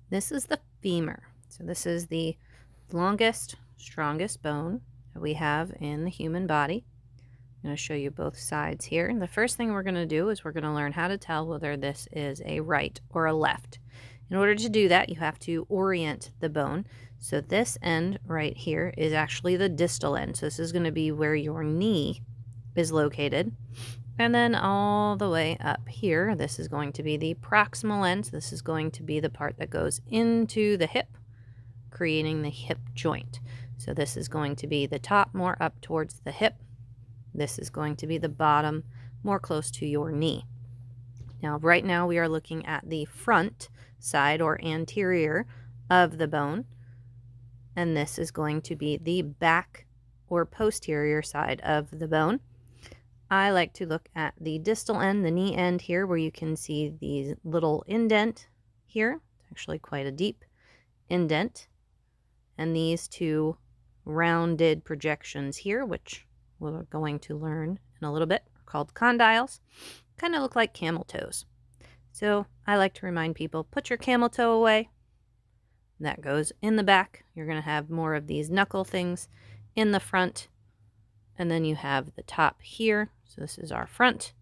This is the femur. So this is the longest, strongest bone that we have in the human body. I'm going to show you both sides here. And the first thing we're going to do is we're going to learn how to tell whether this is a right or a left. In order to do that, you have to orient the bone. So this end right here is actually the distal end. So this is going to be where your knee is located. And then all the way up here, this is going to be the proximal end. So this is going to be the part that goes into the hip, creating the hip joint. So this is going to be the top more up towards the hip. This is going to be the bottom more close to your knee. Now, right now we are looking at the front side or anterior of the bone. And this is going to be the back or posterior side of the bone. I like to look at the distal end, the knee end here, where you can see the little indent here. It's actually quite a deep indent. And these two rounded projections here, which we're going to learn in a little bit, are called condyles. Kind of look like camel toes. So I like to remind people, put your camel toe away. That goes in the back. You're going to have more of these knuckle things in the front. And then you have the top here. So this is our front,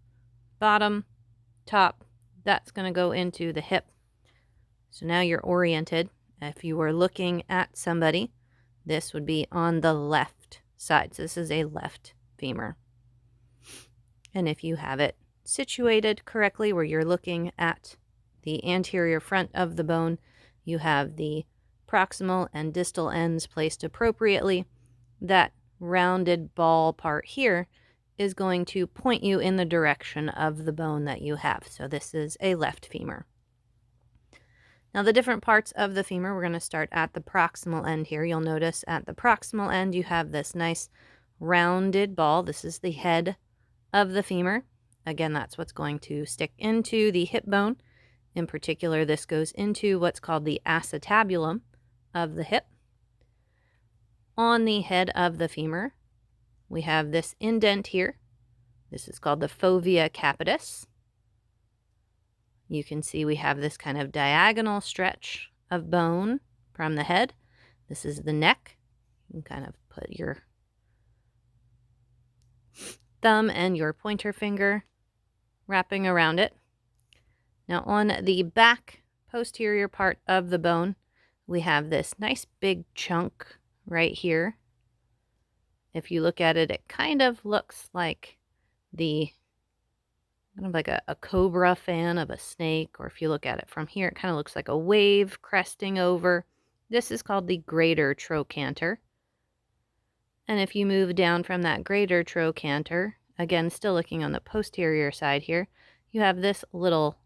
bottom, top. That's going to go into the hip. So now you're oriented. If you were looking at somebody, this would be on the left side. So this is a left femur. And if you have it situated correctly where you're looking at the anterior front of the bone, you have the proximal and distal ends placed appropriately. That rounded ball part here is going to point you in the direction of the bone that you have. So this is a left femur. Now the different parts of the femur, we're going to start at the proximal end here. You'll notice at the proximal end you have this nice rounded ball. This is the head of the femur. Again, that's what's going to stick into the hip bone. In particular, this goes into what's called the acetabulum of the hip. On the head of the femur, we have this indent here. This is called the fovea capitis. You can see we have this kind of diagonal stretch of bone from the head. This is the neck. You can kind of put your thumb and your pointer finger wrapping around it. Now on the back posterior part of the bone, we have this nice big chunk right here. If you look at it, it kind of looks like kind of like a cobra fan of a snake, or if you look at it from here, it kind of looks like a wave cresting over. This is called the greater trochanter. And if you move down from that greater trochanter, again, still looking on the posterior side here, you have this little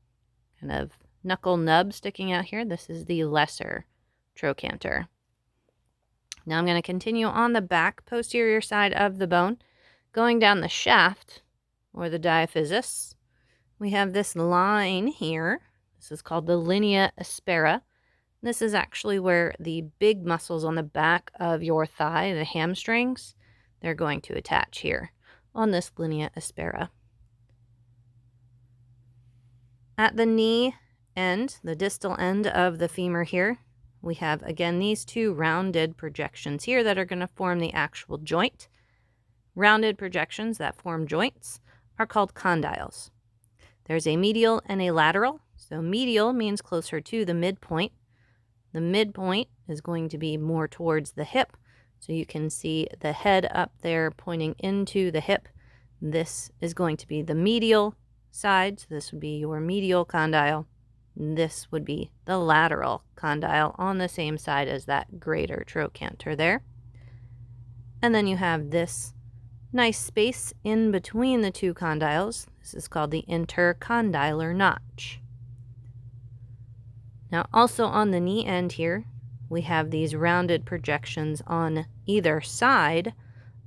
kind of knuckle nub sticking out here. This is the lesser trochanter. Now I'm going to continue on the back posterior side of the bone. Going down the shaft, or the diaphysis, we have this line here. This is called the linea aspera. This is actually where the big muscles on the back of your thigh, the hamstrings, they're going to attach here on this linea aspera. At the knee end, the distal end of the femur here, we have, again, these two rounded projections here that are going to form the actual joint. Rounded projections that form joints are called condyles. There's a medial and a lateral. So medial means closer to the midpoint. The midpoint is going to be more towards the hip. So you can see the head up there pointing into the hip. This is going to be the medial side. So this would be your medial condyle. This would be the lateral condyle on the same side as that greater trochanter there. And then you have this nice space in between the two condyles. This is called the intercondylar notch. Now also on the knee end here, we have these rounded projections on either side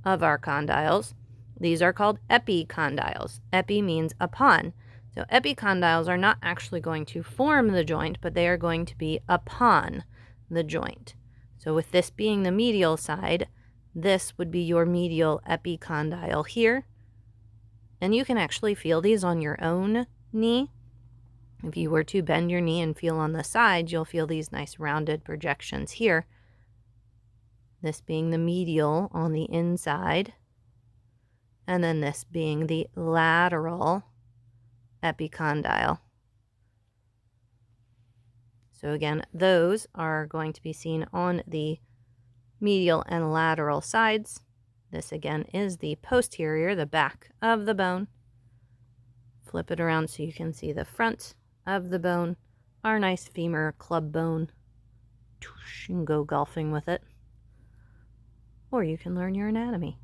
of our condyles. These are called epicondyles. Epi means upon. So epicondyles are not actually going to form the joint, but they are going to be upon the joint. So with this being the medial side, this would be your medial epicondyle here. And you can actually feel these on your own knee. If you were to bend your knee and feel on the side, you'll feel these nice rounded projections here. This being the medial on the inside, and then this being the lateral epicondyle. So again, those are going to be seen on the medial and lateral sides. This again is the posterior, the back of the bone. Flip it around so you can see the front of the bone, our nice femur club bone. You can go golfing with it, or you can learn your anatomy.